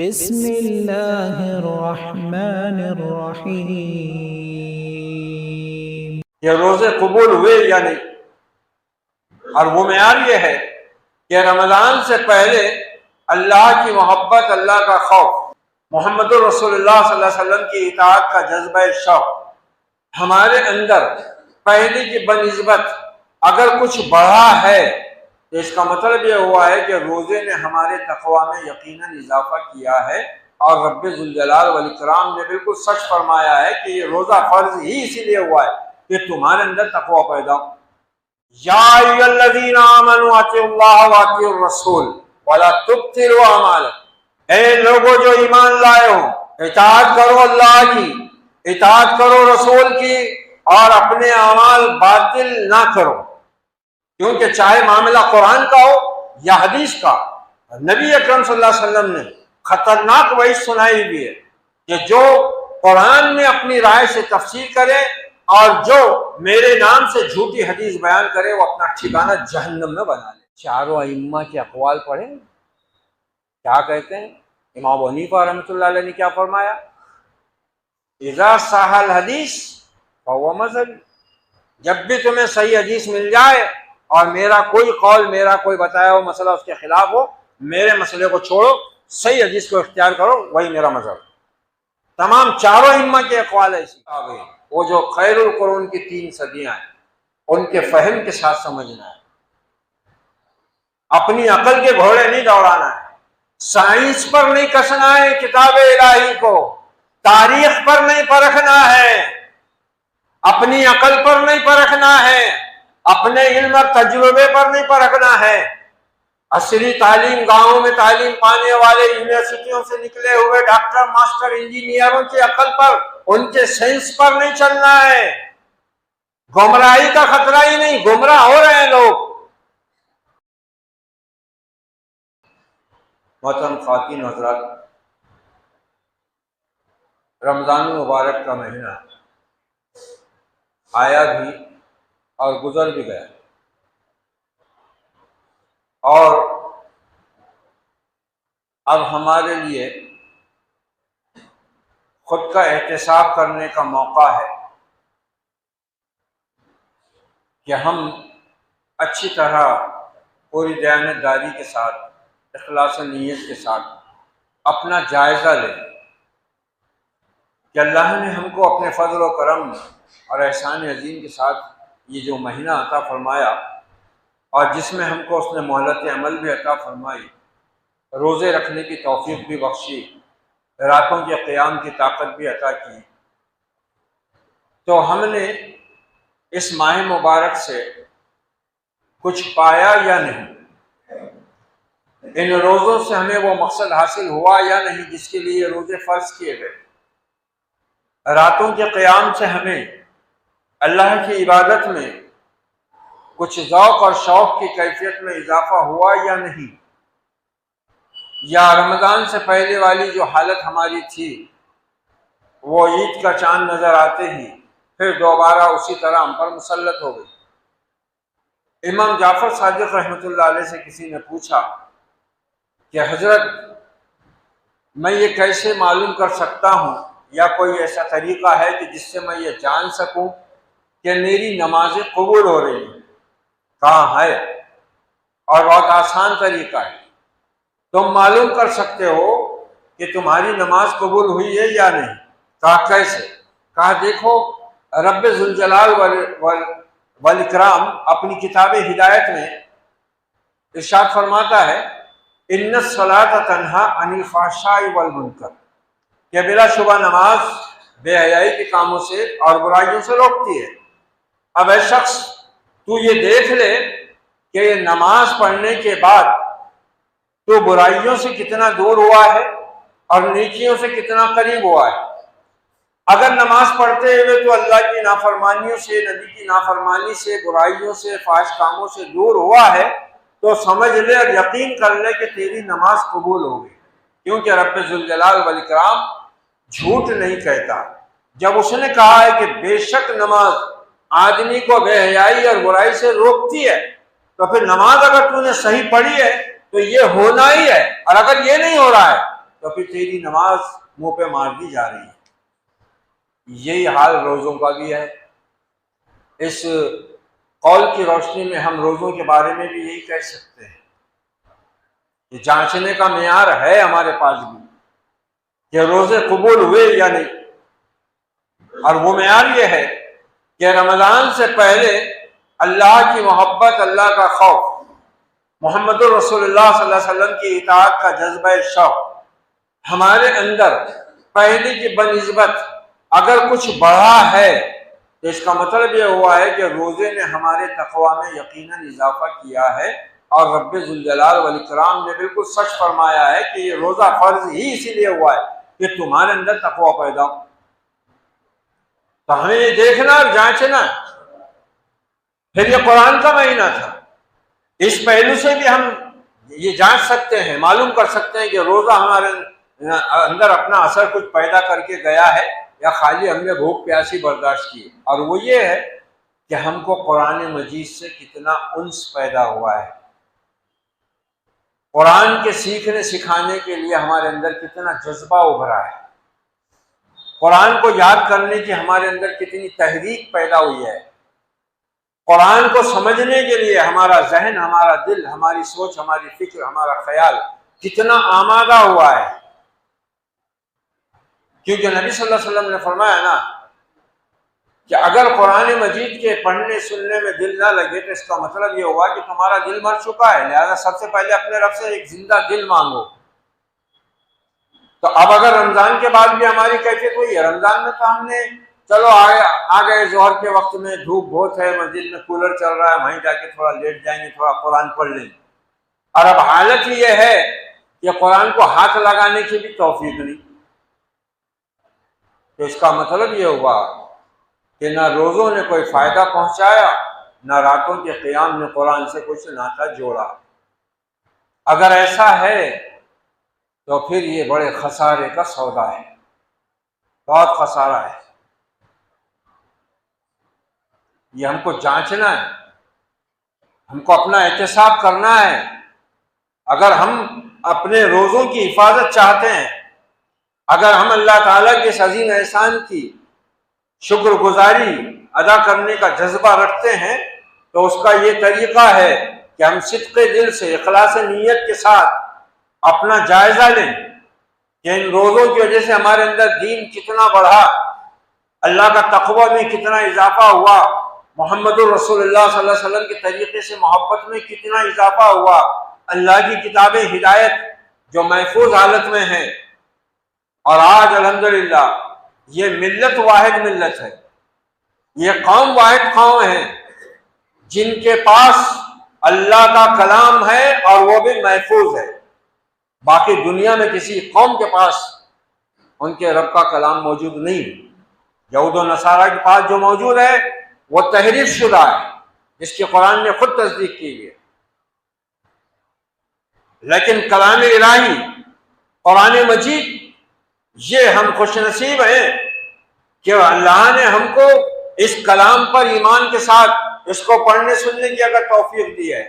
बिस्मिल्लाहिर्रहमानिर्रहीम। ये रोजे कबूल हुए या नहीं, और वो मेयार ये है कि रमजान से पहले अल्लाह की मोहब्बत, अल्लाह का खौफ, मोहम्मद रसूलुल्लाह सल्लल्लाहु अलैहि वसल्लम की इताअत का जज्बा शौक हमारे अंदर पहले की बनिस्बत अगर कुछ बढ़ा है तो इसका मतलब यह हुआ है कि रोजे ने हमारे तकवा में यकीनन इजाफा किया है। और रब्बे जुल जलाल वल इकराम ने बिल्कुल सच फरमाया है कि ये रोजा फर्ज ही इसीलिए हुआ है कि तुम्हारे अंदर तकवा पैदा हो। या अय्युहल्लज़ीना आमनू अतिउल्लाह व अतिउर रसूल वला तुब्तिलू अमालकुम, ऐ लोगों जो ईमान लाए हो, इताअत करो अल्लाह की, इताअत करो रसूल की, और अपने अमाल बातिल ना करो। क्योंकि चाहे मामला कुरान का हो या हदीस का, नबी अकरम सल्लल्लाहु अलैहि वसल्लम ने खतरनाक वही सुनाई भी है कि जो कुरान में अपनी राय से तफसीर करे और जो मेरे नाम से झूठी हदीस बयान करे वो अपना ठिकाना जहन्नम में बना ले। चारों अइम्मा के अक़वाल पढ़े, क्या कहते हैं। इमाम अबू हनीफा रहमतुल्लाह अलैह ने क्या फरमाया, इज़ा सहल हदीस फहुव मज़हबी, जब भी तुम्हें सही हदीस मिल जाए और मेरा कोई कौल, मेरा कोई बताया हुआ मसला उसके खिलाफ हो, मेरे मसले को छोड़ो, सही हदीस को इख्तियार करो, वही मेरा मजहब। तमाम चारों इम्मा के अक़वाल ऐसी आ गई। वो जो खैरुल कुरून की 3 सदियां हैं उनके फहम के साथ समझना है, अपनी अकल के घोड़े नहीं दौड़ाना है, साइंस पर नहीं कसना है, किताब इलाही को तारीख पर नहीं परखना है, अपनी अकल पर नहीं परखना है, अपने इल्म और तजुर्बे पर नहीं परखना है। असली तालीम गांवों में तालीम पाने वाले यूनिवर्सिटियों से निकले हुए डॉक्टर, मास्टर, इंजीनियरों की अकल पर, उनके साइंस पर नहीं चलना है। गुमराही का खतरा ही नहीं, गुमराह हो रहे हैं लोग। मोहतरम ख़वातीन हज़रात, रमज़ान मुबारक का महीना आया भी और गुजर भी गया, और अब हमारे लिए खुद का एहतिसाब करने का मौका है कि हम अच्छी तरह पूरी दयानतदारी के साथ, इखलास नीयत के साथ अपना जायज़ा लें कि अल्लाह ने हमको अपने फजल व करम और एहसान अजीम के साथ ये जो महीना अता फरमाया और जिसमें हमको उसने मोहलत अमल भी अता फरमाई, रोज़े रखने की तौफीक भी बख्शी, रातों के क़याम की ताकत भी अता की, तो हमने इस माह मुबारक से कुछ पाया या नहीं, इन रोज़ों से हमें वो मकसद हासिल हुआ या नहीं जिसके लिए रोज़े फ़र्ज किए गए, रातों के क़याम से हमें अल्लाह की इबादत में कुछ ज़ौक़ और शौक़ की कैफियत में इजाफा हुआ या नहीं, या रमज़ान से पहले वाली जो हालत हमारी थी वो ईद का चांद नज़र आते ही फिर दोबारा उसी तरह हम पर मुसल्लत हो गई। इमाम जाफ़र सादिक़ रहमतुल्लाह अलैह से किसी ने पूछा कि हज़रत, मैं ये कैसे मालूम कर सकता हूँ, या कोई ऐसा तरीक़ा है कि जिससे मैं ये जान सकूँ कि मेरी नमाज़ें कबूल हो रही हैं? कहाँ है, और बहुत आसान तरीक़ा है, तुम मालूम कर सकते हो कि तुम्हारी नमाज कबूल हुई है या नहीं। कहा कैसे? कहा देखो, रब्बे जुल जलाल वल इकराम अपनी किताब हिदायत में इरशाद फरमाता है, इन्नस सलात तन्हा अनिल फ़ाहशाई वल मुनकर, कि बिलाशुबा नमाज बेहयाई के कामों से और बुराइयों से रोकती है। अब ऐ शख्स, तू ये देख ले कि ये नमाज पढ़ने के बाद तो बुराइयों से कितना दूर हुआ है और नेकियों से कितना करीब हुआ है। अगर नमाज पढ़ते हुए तो अल्लाह की नाफरमानियों से, नबी की नाफरमानी से, बुराइयों से, फाहिश कामों से दूर हुआ है, तो समझ ले और यकीन कर ले कि तेरी नमाज कबूल हो गई। क्योंकि रब्बे जुल जलाल वल इकराम झूठ नहीं कहता। जब उसने कहा है कि बेशक नमाज आदमी को बेहयाई और बुराई से रोकती है, तो फिर नमाज अगर तूने सही पढ़ी है तो ये होना ही है। और अगर ये नहीं हो रहा है तो फिर तेरी नमाज मुंह पे मार दी जा रही है। यही हाल रोज़ों का भी है। इस कौल की रोशनी में हम रोज़ों के बारे में भी यही कह सकते हैं कि जांचने का मेयार है हमारे पास भी कि रोज़े कबूल हुए या नहीं। और वो मेयार ये है कि रमज़ान से पहले अल्लाह की मोहब्बत, अल्लाह का खौफ, मोहम्मद रसूलुल्लाह सल्लल्लाहु अलैहि वसल्लम की इताअत का जज्बा शौक़ हमारे अंदर पहले की बनिस्बत अगर कुछ बढ़ा है तो इसका मतलब यह हुआ है कि रोज़े ने हमारे तकवा में यकीनन इजाफा किया है। और रब्बे जुल जलाल वल इकराम ने बिल्कुल सच फरमाया है कि ये रोज़ा फर्ज ही इसीलिए हुआ है कि तुम्हारे अंदर तकवा पैदा हो। तो हमें ये देखना और जांचना। फिर ये कुरान का महीना था, इस पहलू से भी हम ये जांच सकते हैं, मालूम कर सकते हैं कि रोज़ा हमारे अंदर अपना असर कुछ पैदा करके गया है या खाली हमने भूख प्यासी बर्दाश्त की। और वो ये है कि हमको कुरान मजीद से कितना उन्स पैदा हुआ है, कुरान के सीखने सिखाने के लिए हमारे अंदर कितना जज्बा उभरा है, कुरान को याद करने की हमारे अंदर कितनी तहरीक पैदा हुई है, कुरान को समझने के लिए हमारा जहन, हमारा दिल, हमारी सोच, हमारी फिक्र, हमारा ख्याल कितना आमादा हुआ है। क्योंकि नबी सल्लल्लाहु अलैहि वसल्लम ने फरमाया ना कि अगर कुरान मजीद के पढ़ने सुनने में दिल ना लगे तो इसका मतलब ये हुआ कि तुम्हारा दिल मर चुका है। लिहाजा सबसे पहले अपने रब से एक जिंदा दिल मांगो। तो अब अगर रमजान के बाद भी हमारी कैफियत हुई है, रमजान में तो हमने चलो आ गए, जोहर के वक्त में धूप बहुत है, मस्जिद में कूलर चल रहा है, वहीं जाके थोड़ा लेट जाएंगे, थोड़ा कुरान पढ़ लेंगे। और अब हालत ये है कि कुरान को हाथ लगाने की भी तौफीक नहीं। तो इसका मतलब ये हुआ कि ना रोज़ों ने कोई फ़ायदा पहुंचाया, ना रातों के क़याम ने कुरान से कुछ नाता जोड़ा। अगर ऐसा है तो फिर ये बड़े खसारे का सौदा है, बहुत खसारा है। ये हमको जांचना है, हमको अपना एहतिसाब करना है। अगर हम अपने रोज़ों की हिफाजत चाहते हैं, अगर हम अल्लाह ताला के इस अज़ीम एहसान की शुक्रगुजारी अदा करने का जज्बा रखते हैं, तो उसका ये तरीक़ा है कि हम सिद्क़े दिल से, इखलास नीयत के साथ अपना जायज़ा लें कि इन रोज़ों की वजह से हमारे अंदर दीन कितना बढ़ा, अल्लाह का तक़वा में कितना इजाफा हुआ, मोहम्मद रसूलुल्लाह सल्लल्लाहु अलैहि वसल्लम के तरीक़े से मोहब्बत में कितना इजाफा हुआ, अल्लाह की किताबें हिदायत जो महफूज हालत में है। और आज अल्हम्दुलिल्लाह ये मिल्लत वाहिद मिल्लत है, ये कौम वाहिद कौम है जिनके पास अल्लाह का कलाम है और वो भी महफूज है। बाकी दुनिया में किसी कौम के पास उनके रब का कलाम मौजूद नहीं। यहूद और नसारा के पास जो मौजूद है वो तहरीफ शुदा है, जिसकी कुरान ने खुद तस्दीक की है। लेकिन कलाम इलाही कुरान मजीद, ये हम खुशनसीब हैं कि अल्लाह ने हमको इस कलाम पर ईमान के साथ इसको पढ़ने सुनने की अगर तौफीक दी है।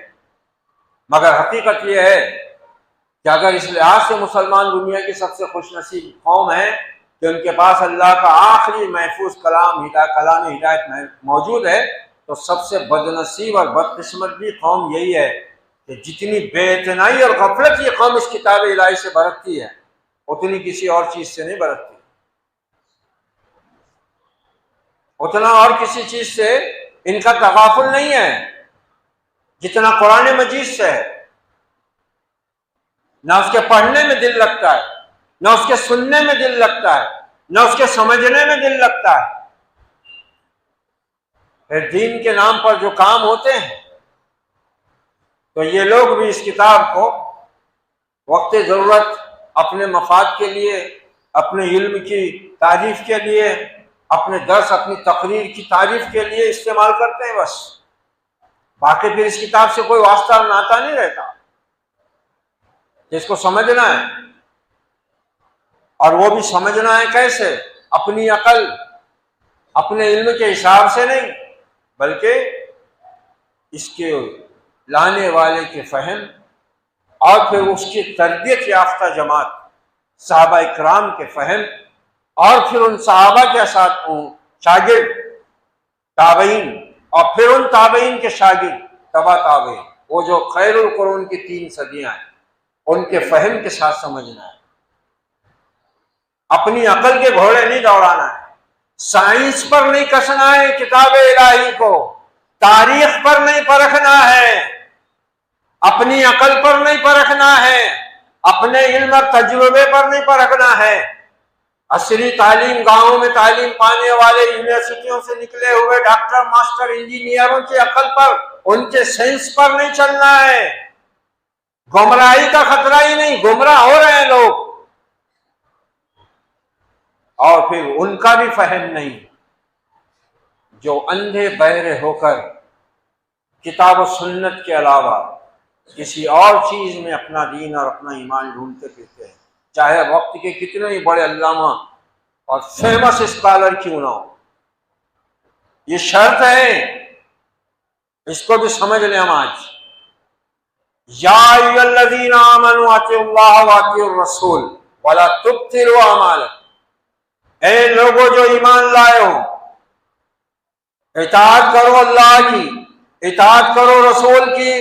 मगर हकीकत यह है कि अगर इस लिहाज से मुसलमान दुनिया की सबसे खुशनसीब कौम है कि उनके पास अल्लाह का आखिरी महफूज कलाम हिदायत मौजूद है, तो सबसे बदनसीब और बदकिस्मत भी कौम यही है कि जितनी बेइतनाई और गफलत ये कौम इस किताब इलाही से बरतती है, उतनी किसी और चीज से नहीं बरतती। उतना और किसी चीज से इनका तगाफुल नहीं है जितना कुरान मजीद से है। ना उसके पढ़ने में दिल लगता है, ना उसके सुनने में दिल लगता है, ना उसके समझने में दिल लगता है। फिर दीन के नाम पर जो काम होते हैं, तो ये लोग भी इस किताब को वक्त ज़रूरत अपने मफाद के लिए, अपने इल्म की तारीफ के लिए, अपने दर्स, अपनी तकरीर की तारीफ के लिए इस्तेमाल करते हैं बस। बाकी फिर इस किताब से कोई वास्ता और नाता नहीं रहता। इसको समझना है, और वो भी समझना है कैसे? अपनी अकल, अपने इल्म के हिसाब से नहीं, बल्कि इसके लाने वाले के फहम और फिर उसकी तरबियत याफ्ता जमात सहाबा इकराम के फहम और फिर उन सहाबा के साथ शागिर्द ताबईन और फिर उन ताबईन के शागिर्द तबा ताबईन, वो जो खैरुल कुरून की 3 सदियां हैं, उनके फहम के साथ समझना है। अपनी अकल के घोड़े नहीं दौड़ाना है, साइंस पर नहीं कसना है, किताब इलाही को तारीख पर नहीं परखना है, अपनी अकल पर नहीं परखना है, अपने इल्म और तजुर्बे पर नहीं परखना है। असली तालीम गांवों में तालीम पाने वाले यूनिवर्सिटियों से निकले हुए डॉक्टर, मास्टर, इंजीनियरों की अकल पर, उनके सेंस पर नहीं चलना है। गुमराही का खतरा ही नहीं, गुमराह हो रहे हैं लोग। और फिर उनका भी फहम नहीं जो अंधे बहरे होकर किताब और सुन्नत के अलावा किसी और चीज में अपना दीन और अपना ईमान ढूंढते फिरते हैं, चाहे वक्त के कितने ही बड़े अल्लामा और फेमस स्कॉलर क्यों ना हो। ये शर्त है, इसको भी समझ लें हम आज। या अय्युहल्लज़ीना आमनू अतिउल्लाह व अतिउर रसूल वला तुब्तिलू अमालकुम, ऐ लोगों जो ईमान लाए हो, इताअत करो अल्लाह की, इताअत करो रसूल की,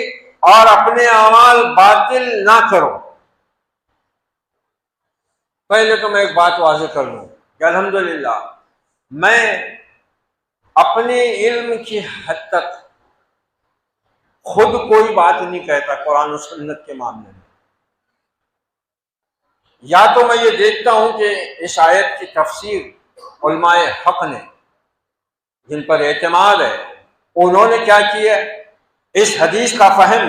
और अपने अमाल बातिल ना करो। पहले तो मैं एक बात वाज़ेह कर लूं कि अल्हम्दुलिल्लाह मैं अपने इल्म की हद तक खुद कोई बात नहीं कहता कुरान और सुन्नत के मामले में। या तो मैं ये देखता हूं कि इस आयत की तफसीर उलमाए हक ने, जिन पर एतमाद है, उन्होंने क्या किया, इस हदीस का फहम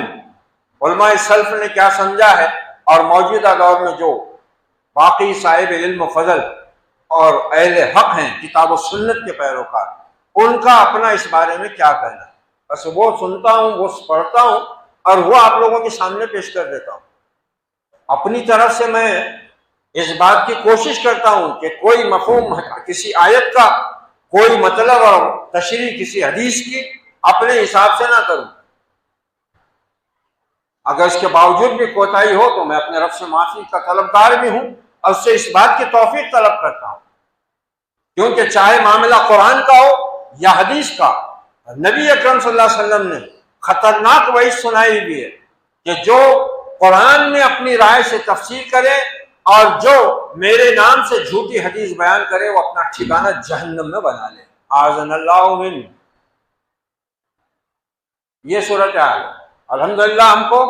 उलमाए सल्फ ने क्या समझा है, और मौजूदा दौर में जो बाकी साहिब इल्म फजल और अहले हक हैं किताब और सुन्नत के पैरोकार, उनका अपना इस बारे में क्या कहना है। बस वो सुनता हूँ, वो पढ़ता हूँ और वो आप लोगों के सामने पेश कर देता हूँ। अपनी तरफ से मैं इस बात की कोशिश करता हूँ कि कोई मफहूम किसी आयत का, कोई मतलब और तशरीह किसी हदीस की अपने हिसाब से ना करूँ। अगर इसके बावजूद भी कोताही हो तो मैं अपने रब से माफी का तलबगार भी हूँ और उससे इस बात की तौफीक तलब करता हूँ, क्योंकि चाहे मामला कुरान का हो या हदीस का, नबी अकरम सल्लल्लाहु अलैहि वसल्लम ने खतरनाक वही सुनाई भी है कि जो कुरान में अपनी राय से तफसीर करे और जो मेरे नाम से झूठी हदीस बयान करे, वो अपना ठिकाना जहन्नम में बना ले। आज़नल्लाहु मिन। ये सूरत हाल है। अल्हम्दुलिल्लाह हमको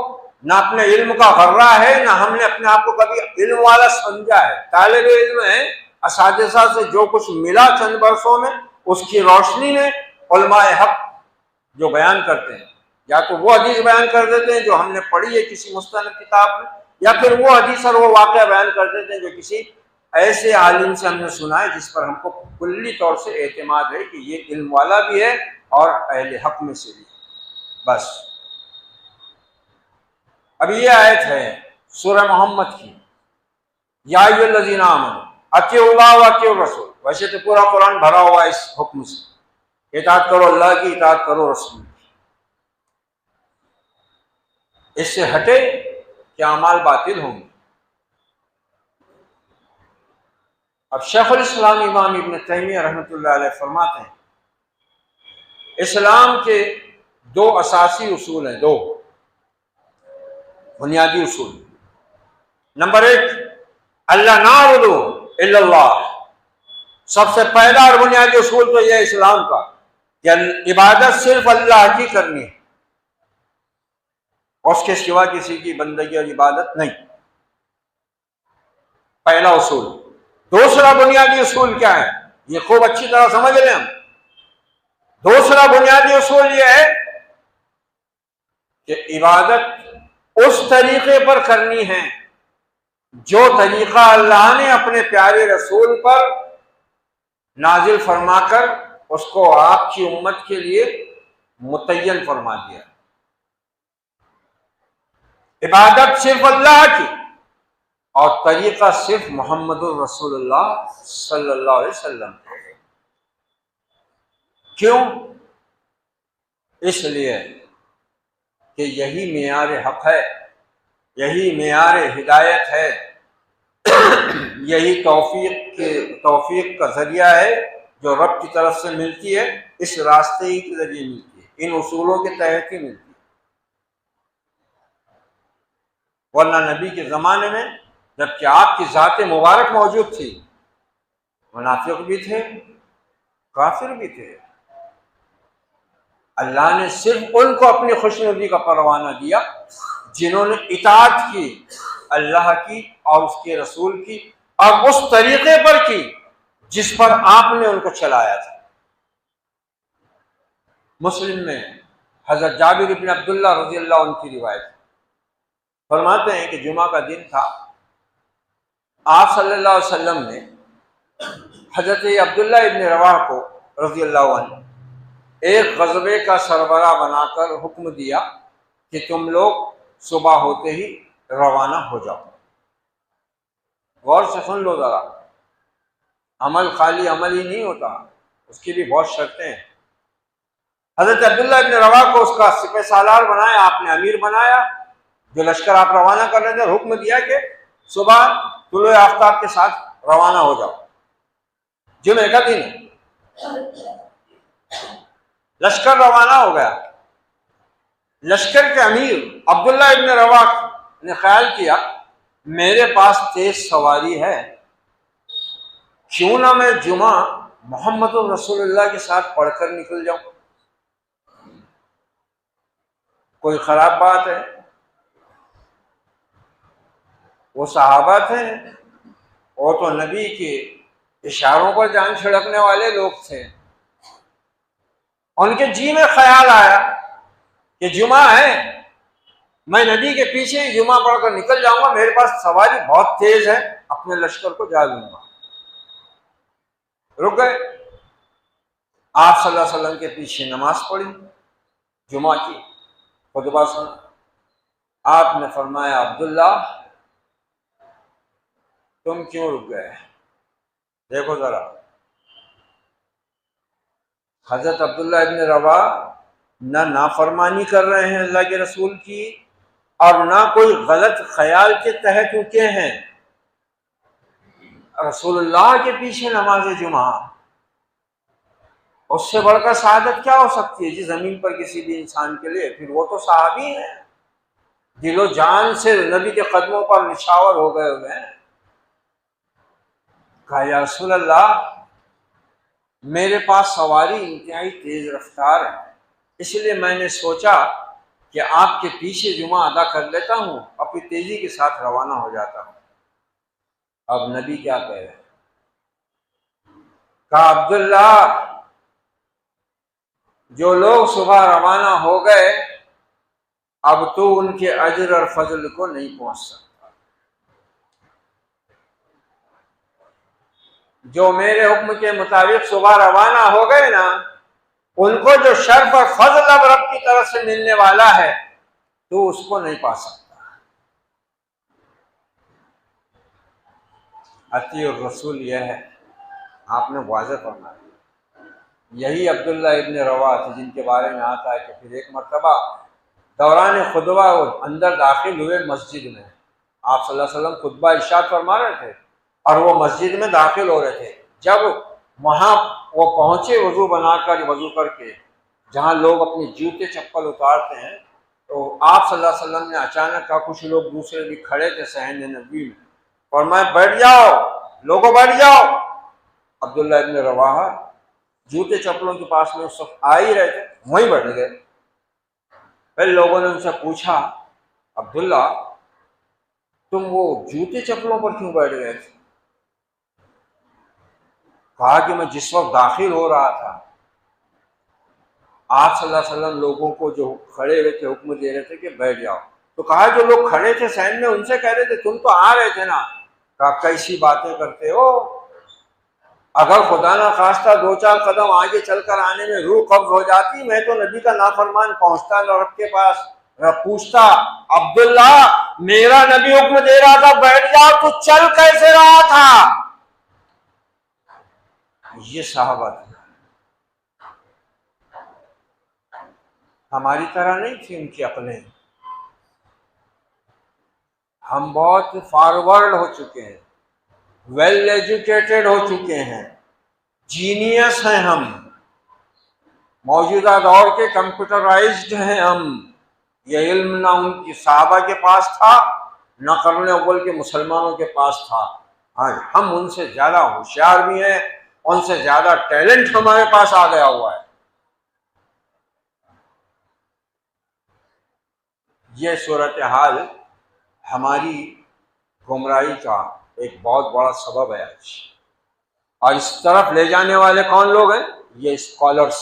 ना अपने इल्म का गर्रा है, ना हमने अपने आप को कभी इल्म वाला समझा है। तालिब इल्म है, असातिज़ा से जो कुछ मिला चंद बरसों में, उसकी रोशनी में उलमाए हक जो बयान करते हैं, या तो वो हदीस बयान कर देते हैं जो हमने पढ़ी है किसी मुस्तनद किताब में, या फिर वो हदीस और वो वाक़या बयान कर देते हैं जो किसी ऐसे आलिम से हमने सुना है जिस पर हमको कुल्ली तौर से एतमाद है कि ये इल्म वाला भी है और अहले हक में से भी। बस अब ये आयत है सूरह मोहम्मद की, या अय्युहल्लज़ीना आमनू अतिउल्लाह व अतिउर रसूल। वैसे तो पूरा कुरान भरा हुआ इस हुक्म से, इताअत करो अल्लाह की, इताअत करो रसूल की। इससे हटे कि अमाल बातिल होंगे। अब शेखुल इस्लाम इमाम इब्न तैमिया रहमतुल्लाह अलैह फरमाते हैं, इस्लाम के 2 असासी उसूल हैं, 2 बुनियादी उसूल। नंबर 1, अल्लाह नाअबुदु इल्लल्लाह। सबसे पहला और बुनियादी उसूल तो यह इस्लाम का कि इबादत सिर्फ अल्लाह की करनी है, उसके सिवा किसी की बंदगी और इबादत नहीं। पहला उसूल। दूसरा बुनियादी उसूल क्या है, ये खूब अच्छी तरह समझ लें हम। दूसरा बुनियादी उसूल यह है कि इबादत उस तरीके पर करनी है जो तरीका अल्लाह ने अपने प्यारे रसूल पर नाजिल फरमाकर उसको आपकी उम्मत के लिए मुतय्यन फरमा दिया। इबादत सिर्फ अल्लाह की और तरीका सिर्फ मोहम्मदुर रसूलुल्लाह सल्लल्लाहु अलैहि वसल्लम। क्यों? इसलिए कि यही मेयार हक है, यही मेयार हिदायत है, यही तौफीक का जरिया है जो रब की तरफ से मिलती है, इस रास्ते ही के जरिए मिलती है, इन उसूलों के तहत ही मिलती है। वरना नबी के ज़माने में जबकि आपकी ज़ात मुबारक मौजूद थी, मुनाफिक भी थे, काफिर भी थे। अल्लाह ने सिर्फ उनको अपनी खुशनुदी का परवाना दिया जिन्होंने इताअत की अल्लाह की और उसके रसूल की, और उस तरीके पर की जिस पर आपने उनको चलाया था। मुस्लिम में हजरत जाबिर इब्न अब्दुल्लाह रज़ी अल्लाह अन्हु की रिवायत फरमाते हैं कि जुमा का दिन था, आप सल्लल्लाहु अलैहि वसल्लम ने हजरत अब्दुल्ला इब्न रवाह को रज़ी अल्लाह अन्हु एक गज़बे का सरबराह बनाकर हुक्म दिया कि तुम लोग सुबह होते ही रवाना हो जाओ। गौर से सुन लो ज़रा, अमल खाली अमल ही नहीं होता, उसकी भी बहुत शर्तें हैं। हजरत अब्दुल्ला इब्न रवाह को उसका सिपह सालार बनाया, आपने अमीर बनाया। जो लश्कर आप रवाना कर रहे थे, हुक्म दिया कि सुबह तुलुए आफ्ताब के साथ रवाना हो जाओ। जुमे का दिन लश्कर रवाना हो गया। लश्कर के अमीर अब्दुल्ला इब्न रवाह ने ख्याल किया मेरे पास तेज सवारी है, क्यों ना मैं जुमा मोहम्मद रसूलुल्लाह के साथ पढ़कर निकल जाऊं। कोई खराब बात है? वो सहाबा थे, वो तो नबी के इशारों पर जान छिड़कने वाले लोग थे। उनके जी में ख्याल आया कि जुमा है, मैं नबी के पीछे ही जुमा पढ़कर निकल जाऊंगा, मेरे पास सवारी बहुत तेज है, अपने लश्कर को जा लूंगा। रुक गए। आप सल्लल्लाहु अलैहि वसल्लम के पीछे नमाज पढ़ी, जुमा की खुतबा सुना। आपने फरमाया अब्दुल्ला तुम क्यों रुक गए? देखो जरा, हजरत अब्दुल्ला इब्न रवाह ना नाफरमानी कर रहे हैं अल्लाह के रसूल की, और ना कोई गलत ख्याल के तहत रुके हैं। रसूलुल्लाह के पीछे नमाज जुमा, उससे बढ़कर शहादत क्या हो सकती है जी जमीन पर किसी भी इंसान के लिए? फिर वो तो सहाबी है, दिलो जान से नबी के कदमों पर निशावर हो गए हुए हैं। कहा या रसूल अल्लाह, मेरे पास सवारी इंतहाई तेज रफ्तार है, इसलिए मैंने सोचा कि आपके पीछे जुमा अदा कर लेता हूँ, अपनी तेजी के साथ रवाना हो जाता हूँ। अब नबी क्या कह रहे हैं? कहा अब्दुल्ला, जो लोग सुबह रवाना हो गए अब तो उनके अजर और फजल को नहीं पहुंच सकता। जो मेरे हुक्म के मुताबिक सुबह रवाना हो गए ना, उनको जो शर्फ और फजल अब रब की तरफ से मिलने वाला है तो उसको नहीं पा सकता। अती और रसूल यह है, आपने वाज़ेह फरमाया। यही अब्दुल्ला इब्न रवाह थे जिनके बारे में आता है कि फिर एक मरतबा दौरान खुतबा अंदर दाखिल हुए मस्जिद में। आप सल्लल्लाहु अलैहि वसल्लम खुतबा इरशाद फरमा रहे थे और वो मस्जिद में दाखिल हो रहे थे। जब वहाँ वो पहुँचे वज़ू बनाकर, वज़ू करके, जहाँ लोग अपने जूते चप्पल उतारते हैं, तो आप सल्लल्लाहु अलैहि वसल्लम ने अचानक कहा, कुछ लोग दूसरे भी खड़े थे सहन नबी में, और मैं बैठ जाओ, लोगों बैठ जाओ। अब्दुल्ला इब्न रवाहा जूते चप्पलों के पास में उस वक्त आ ही रहे थे, वहीं बैठ गए। फिर लोगों ने उनसे पूछा, अब्दुल्ला तुम वो जूते चप्पलों पर क्यों बैठ गए थे? कहा कि मैं जिस वक्त दाखिल हो रहा था, आप सल्लल्लाहु अलैहि वसल्लम लोगों को जो खड़े हुए थे हुक्म दे रहे थे कि बैठ जाओ। तो कहा जो लोग खड़े थे सैन में उनसे कह रहे थे तुम तो आ रहे थे ना। कहा कैसी बातें करते हो, अगर खुदा ना खास्ता दो चार कदम आगे चलकर आने में रूह कब्ज हो जाती, मैं तो नबी का नाफरमान पहुंचता रब के पास, पूछता अब्दुल्ला मेरा नबी हुक्म दे रहा था बैठ जाओ, तो चल कैसे रहा था? ये सहाबा था, हमारी तरह नहीं थी उनकी अक्लें। हम बहुत फॉरवर्ड हो चुके हैं। वेल एजुकेटेड हो चुके हैं, जीनियस हैं हम, मौजूदा दौर के कंप्यूटराइज्ड हैं हम। ये इल्म ना उनकी सहाबा के पास था, न करने अव्वल के मुसलमानों के पास था। आज हम उनसे ज़्यादा होशियार भी हैं, उनसे ज़्यादा टैलेंट हमारे पास आ गया हुआ है। ये सूरत हाल हमारी गुमराही का एक बहुत बड़ा सबब है आज। और इस तरफ ले जाने वाले कौन लोग हैं? ये स्कॉलर्स,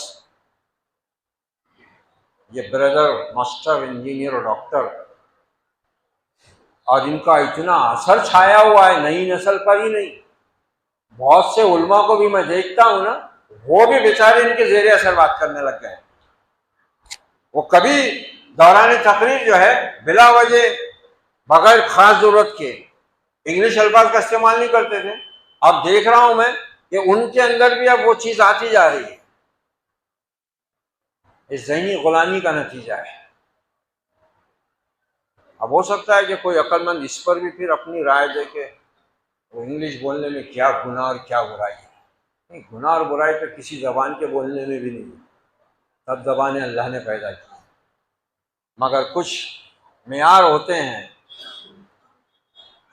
ये ब्रदर, मास्टर, इंजीनियर और डॉक्टर। और इनका इतना असर छाया हुआ है नई नस्ल पर ही नहीं, बहुत से उलमा को भी मैं देखता हूं ना, वो भी बेचारे इनके जेरे असर बात करने लग गए। वो कभी दौरान तकरीर जो है बिला वजह बगैर खास जरूरत के इंग्लिश अल्फाज का इस्तेमाल नहीं करते थे। अब देख रहा हूं मैं कि उनके अंदर भी अब वो चीज आती जा रही है। इस ज़हनी गुलामी का नतीजा है। अब हो सकता है कि कोई अक्लमंद इस पर भी फिर अपनी राय दे के वो इंग्लिश बोलने में क्या गुनाह और क्या बुराई है। नहीं, गुनाह और बुराई तो किसी ज़बान के बोलने में भी नहीं है, सब ज़बानें अल्लाह ने पैदा की, मगर कुछ मेयार होते हैं।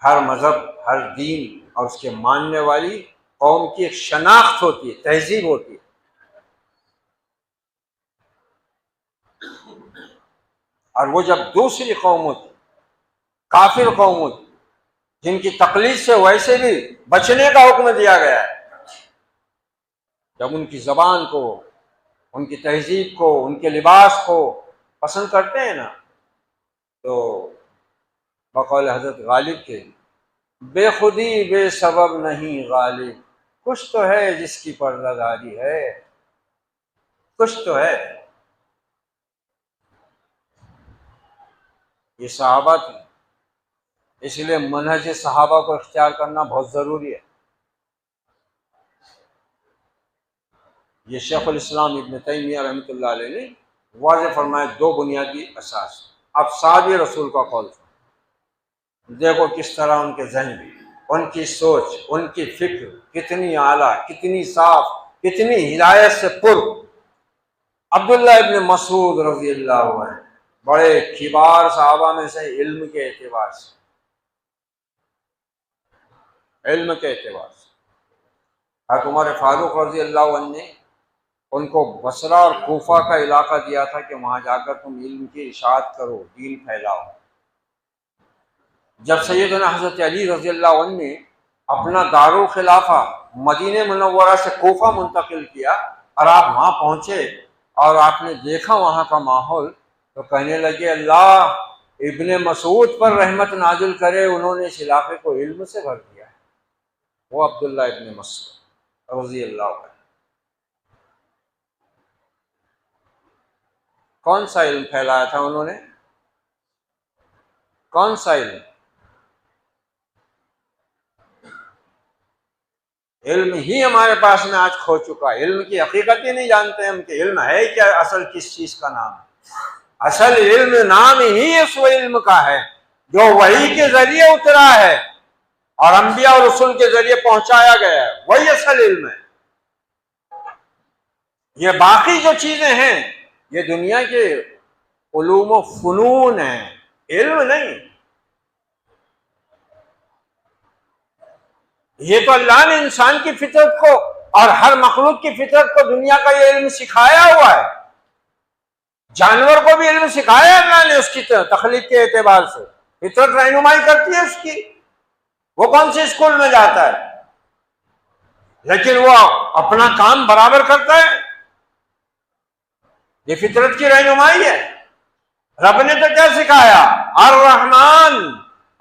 हर मज़हब, हर दीन और उसके मानने वाली कौम की एक शनाख्त होती है, तहजीब होती है। और वो जब दूसरी कौम होती, काफिर कौम होती, जिनकी तकलीफ से वैसे भी बचने का हुक्म दिया गया है, जब उनकी ज़बान को, उनकी तहजीब को, उनके लिबास को पसंद करते हैं ना, तो बकौल हज़रत गालिब के, बेखुदी बेसबब नहीं गालिब, कुछ तो है जिसकी पर्दादारी है, कुछ तो है। ये सहाबा थी, इसलिए मनहज सहाबा को इख्तियार करना बहुत ज़रूरी है। ये शेखुल इस्लाम इब्न तैमिया रहमतुल्लाह अलैह ने वाज़ेह फरमाए दो बुनियादी असास। अब साहब रसूल का कौल देखो किस तरह उनके जहन, उनकी सोच, उनकी फिक्र कितनी आला, कितनी साफ, कितनी हिदायत से पुर। अब्दुल्ला इब्न मसूद रज़ी अल्लाह अन्हु बड़े किबार सहाबा में से, इल्म के एतबार से, इल्म के एतबार से। हज़रत उमर फारूक रज़ी अल्लाह अन्हु ने उनको बसरा और कूफा का इलाका दिया था कि वहाँ जाकर तुम इल्म की इशाअत करो, दीन फैलाओ। जब सैयदना हज़रत अली रज़ी अल्लाह अन्हु ने अपना दारुल खिलाफा मदीने मुनव्वरा से कूफा मुंतकिल किया और आप वहाँ पहुँचे और आपने देखा वहाँ का माहौल, तो कहने लगे अल्लाह इब्ने मसूद पर रहमत नाजिल करे, उन्होंने इस इलाके को इल्म से भर दिया है। वो अब्दुल्ला इब्ने मसूद रज़ी अल्लाह अन्हु। कौन सा इल्म फैलाया था उन्होंने? कौन सा इल्म? इल्म ही हमारे पास में आज खो चुका है। इल्म की हकीकत ही नहीं जानते हम कि इल्म है क्या, असल किस चीज का नाम है। असल इल्म नाम ही उस इल्म का है जो वही के जरिए उतरा है और अंबिया और रसूल के जरिए पहुंचाया गया है, वही असल इल्म है। ये बाकी जो चीजें हैं ये दुनिया के उलूम व फनून हैं, इल्म नहीं। ये तो अल्लाह ने इंसान की फितरत को और हर मखलूक की फितरत को दुनिया का ये इल्म सिखाया हुआ है। जानवर को भी इल्म सिखाया अल्लाह ने उसकी तखलीक के एतबार से, फितरत रहनुमाई करती है उसकी। वो कौन से स्कूल में जाता है, लेकिन वो अपना काम बराबर करता है। ये फितरत की रहनुमाई है। रब ने तो क्या सिखाया, अर्रहमान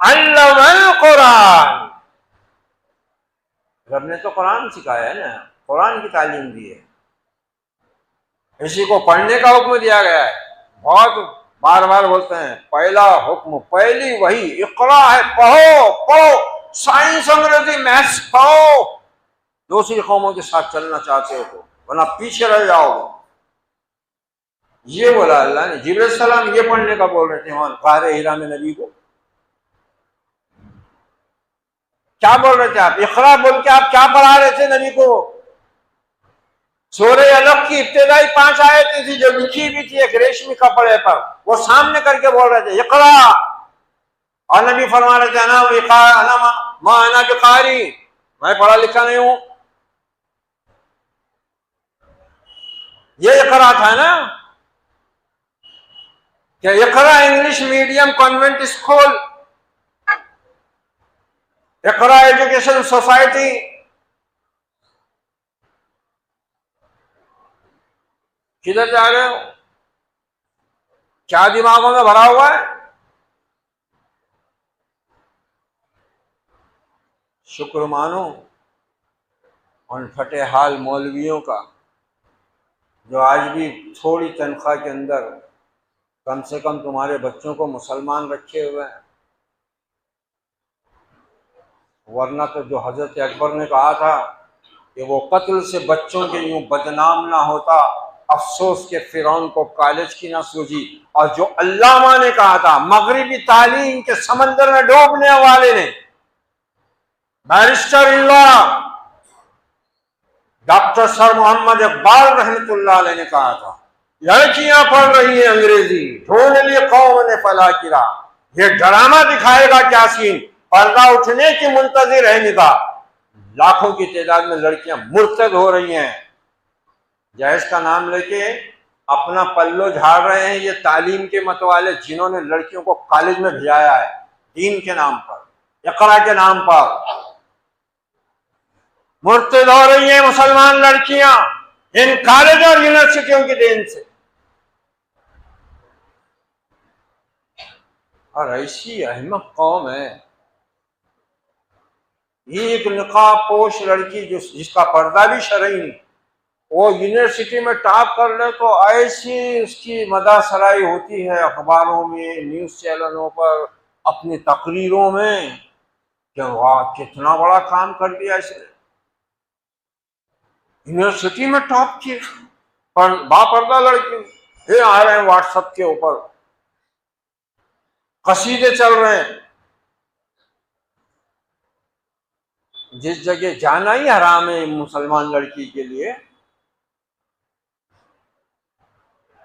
अल्लमल कुरान। रब ने तो कुरान सिखाया है ना, कुरान की तालीम दी है, इसी को पढ़ने का हुक्म दिया गया है। बहुत बार बार बोलते हैं पहला हुक्म, पहली वही इक़रा है, पढ़ो पढ़ो, साइंस, अंग्रेजी, मैथ्स पढ़ो। दूसरी कौमों के साथ चलना चाहते हो तो, वरना पीछे रह जाओगे। ये बोला अल्लाह ने। जिब्रील सलाम ये पढ़ने का बोल रहे थे वहां गारे हिरा में नबी को। क्या बोल रहे थे आप? इकरा बोल के आप क्या पढ़ा रहे थे नबी को? सूरह अलक की इब्तिदाई 5 आयतें थी जो लिखी भी थी एक रेशमी कपड़े पर, वो सामने करके बोल रहे थे इकरा, और नबी फरमा रहे थे अना बिकारी, मैं पढ़ा लिखा नहीं हूं। ये इकरा था ना कि इकरा इंग्लिश मीडियम कॉन्वेंट स्कूल, इकरा एजुकेशन सोसाइटी, किधर जा रहे हो? क्या दिमागों में भरा हुआ है? शुक्र मानो उन फटे हाल मौलवियों का जो आज भी थोड़ी तनख्वाह के अंदर कम से कम तुम्हारे बच्चों को मुसलमान रखे हुए हैं। वरना तो जो हजरत अकबर ने कहा था कि वो कत्ल से बच्चों के यूं बदनाम ना होता, अफसोस के फिरौन को कॉलेज की ना सूझी। और जो अल्लामा ने कहा था, मगरिबी तालीम के समंदर में डूबने वाले ने, barrister doctor sir Mohammad Iqbal रहमतुल्लाह अलैह ने कहा था, लड़कियां पढ़ रही हैं अंग्रेजी, ढूंढ लिए कौम ने फला की राह। ये ड्रामा दिखाएगा क्या सीन, पर्दा उठने की मुंतजिर है निगाह। लाखों की तादाद में लड़कियां मुर्तद हो रही हैं, जहेज का नाम लेके अपना पल्लो झाड़ रहे हैं ये तालीम के मतवाले, जिन्होंने लड़कियों को कॉलेज में भिजाया है दीन के नाम पर, इकरा के नाम पर। मुर्तद हो रही हैं मुसलमान लड़कियां इन कॉलेज और यूनिवर्सिटियों की देन से। और ऐसी अहमक कौम है, एक निकाब पोश लड़की जिसका पर्दा भी शरई नहीं, वो यूनिवर्सिटी में टॉप कर ले तो ऐसी उसकी मदासराई होती है अखबारों में, न्यूज चैनलों पर, अपनी तकरीरों में कि वाह कितना बड़ा काम कर दिया इसने, यूनिवर्सिटी में टॉप किए। पर बापर्दा लड़की ये आ रहे हैं व्हाट्सएप के ऊपर, कसीदे चल रहे हैं। जिस जगह जाना ही हराम है मुसलमान लड़की के लिए,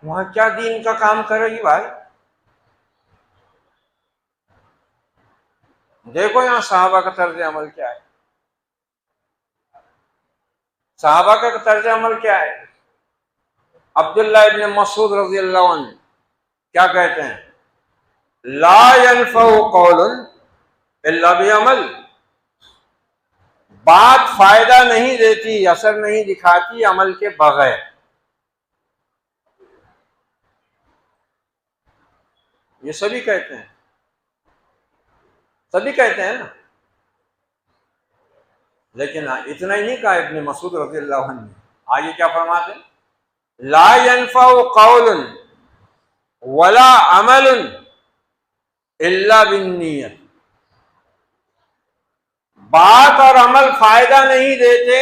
वहां क्या दीन का काम करेगी भाई? देखो यहां सहाबा का तर्ज अमल क्या है, सहाबा का तर्ज अमल क्या है। अब्दुल्लाह इब्न मसूद रज़ी अल्लाह अन्हु क्या कहते हैं, ला यनफ़उ क़ौलुन इल्ला बिअमल, बात फायदा नहीं देती, असर नहीं दिखाती अमल के बगैर। ये सभी कहते हैं, सभी कहते हैं ना, लेकिन इतना ही नहीं कहा इब्न मसूद रज़ी अल्लाह अन्हु ने, आगे क्या फरमाते हैं, ला यनफ़उ क़ौलुन वला अमलुन इल्ला बिन्नियत, बात और अमल फायदा नहीं देते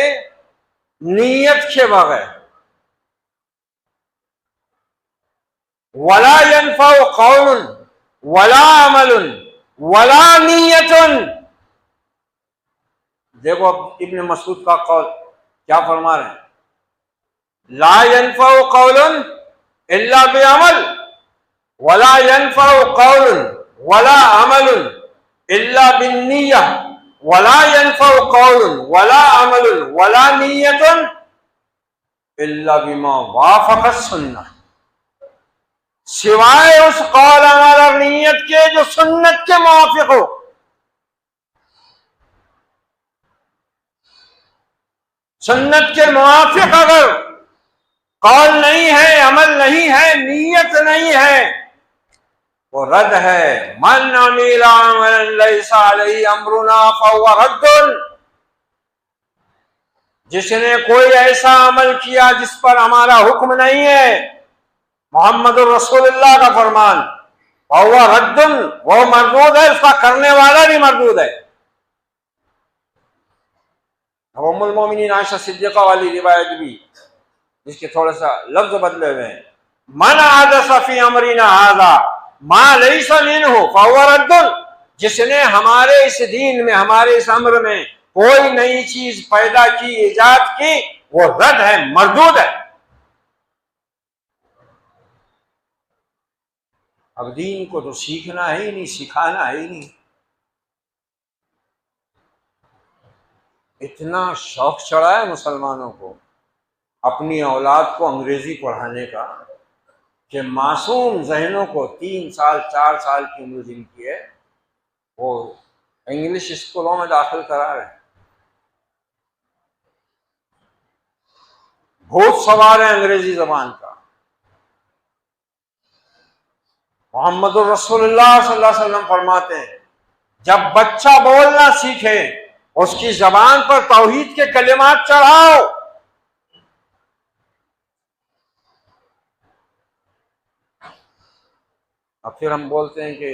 नीयत के बगैर। वला यनफ़उ क़ौलुन वला अमलुन वला नीयतुन। देखो अब इब्न मसूद का कौल क्या फरमा रहे हैं, ला यनफ़उ क़ौलुन इल्ला बिअमल वला यनफ़उ क़ौलुन वला अमलुन इल्ला बिन्निय्यह वला यनफ़उ क़ौलुन वला अमलुन वला निय्यतुन इल्ला बिमा वाफ़क़ सुन्नह, सिवाय उस कौल अमल और नीयत के जो सुन्नत के मुवाफ़िक़ हो। सुन्नत के मुवाफ़िक़ अगर कौल नहीं है, अमल नहीं है, नीयत नहीं है, वो रद्द है। मन अमिला अमलन लैसा अलैहि अम्रुना फहुव रद्दुन, जिसने कोई ऐसा अमल किया जिस पर हमारा हुक्म नहीं है, मोहम्मद रसूलुल्लाह का फरमान, फहुव रद्दुन, वो मरदूद है, उसका करने वाला भी मरदूद है। उम्मुल मोमिनीन आयशा सिद्दीक़ा वाली रिवायत भी, जिसके थोड़ा सा लफ्ज बदले हुए हैं, मन आदसा फी अमरिना हाज़ा मा लैसा मिन्हु फहुव रद्दुन, जिसने हमारे इस दीन में, हमारे इस अम्र में कोई नई चीज पैदा की, इजाद की, वो रद्द है, मरदूद है। अब दीन को तो सीखना है ही नहीं, सिखाना है ही नहीं। इतना शौक चढ़ा है मुसलमानों को अपनी औलाद को अंग्रेजी पढ़ाने का कि मासूम जहनों को 3 साल 4 साल की उम्र जिनकी है वो इंग्लिश स्कूलों में दाखिल करा रहे हैं। भूत सवार है अंग्रेजी जबान का। मोहम्मद रसूलुल्लाह सल्लल्लाहु अलैहि वसल्लम फरमाते हैं, जब बच्चा बोलना सीखे उसकी जबान पर तौहीद के कलिमात चढ़ाओ। अब फिर हम बोलते हैं कि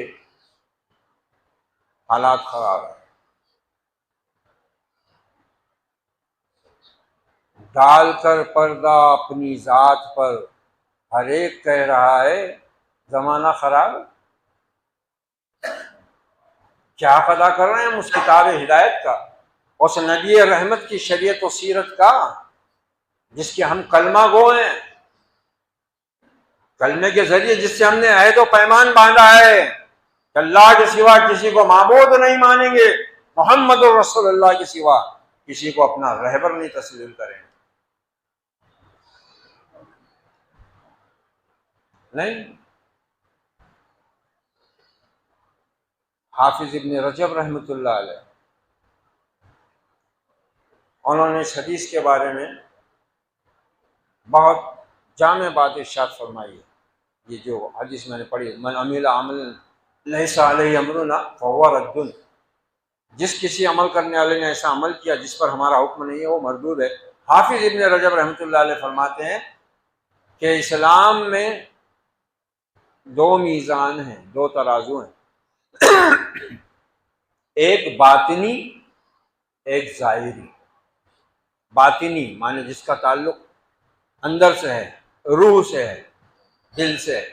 हालात खराब है। डालकर पर्दा अपनी जात पर हर एक कह रहा है जमाना खराब। क्या पता कर रहे हैं हम उस किताब हिदायत का, उस नबी रहमत की शरीयत और सीरत का, जिसके हम कलमा गो हैं, कलमे के जरिए जिससे हमने अहद और पैमान बांधा है कि अल्लाह के सिवा किसी को माबूद नहीं मानेंगे, मोहम्मद रसूलुल्लाह के सिवा किसी को अपना रहबर नहीं तस्लीम करेंगे। नहीं, हाफिज इब्न रजब रहमतुल्लाह अलैह उन्होंने इस हदीस के बारे में बहुत जामे बात इरशाद फरमाई है। ये जो हदीस मैंने पढ़ी, मन अमिला अमलन लैसा अलैहि अमरुना फहुवा रद्दुन, जिस किसी अमल करने वाले ने ऐसा अमल किया जिस पर हमारा हुक्म नहीं है वो मरदूद है। हाफिज इब्न रजब रहमतुल्लाह अलैह फरमाते हैं कि इस्लाम में 2 मीज़ान हैं, 2 तराजू हैं, एक बातिनी एक ज़ाहिरी। बातिनी माने जिसका ताल्लुक अंदर से है, रूह से है, दिल से है,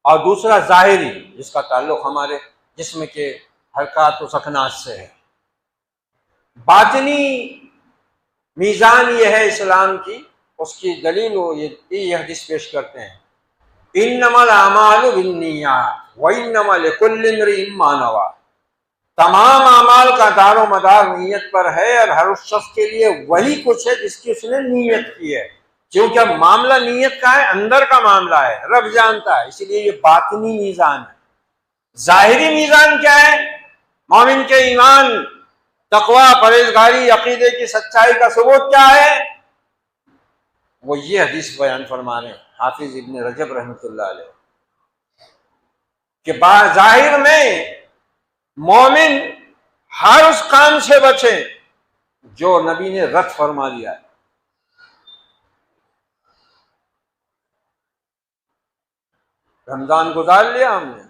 और दूसरा ज़ाहिरी जिसका ताल्लुक हमारे जिस्म के हरकत और सकनात से है। बातिनी मीज़ान ये है इस्लाम की, उसकी दलील वो ये हदीस पेश करते हैं, इन्नमल अमालु बिन्नियात व इन्नमा लिकुल्लि इम्रिइन मा नवा। तमाम अमाल का दारो मदार नीयत पर है और हर उस शख्स के लिए वही कुछ है जिसकी उसने नीयत की है। क्योंकि अब मामला नीयत का है, अंदर का मामला है, रब जानता है, इसलिए ये बातिनी मीज़ान है। ज़ाहिरी मीज़ान क्या है? मोमिन के ईमान, तकवा, परहेजगारी, अकीदे की सच्चाई का सबूत क्या है? वो ये हदीस बयान फरमा रहे हैं हाफिज इब्न रजब रहमतुल्लाह अलैह कि ज़ाहिर में मोमिन हर उस काम से बचे जो नबी ने रद्द फरमा दिया है। रमजान गुजार लिया हमने,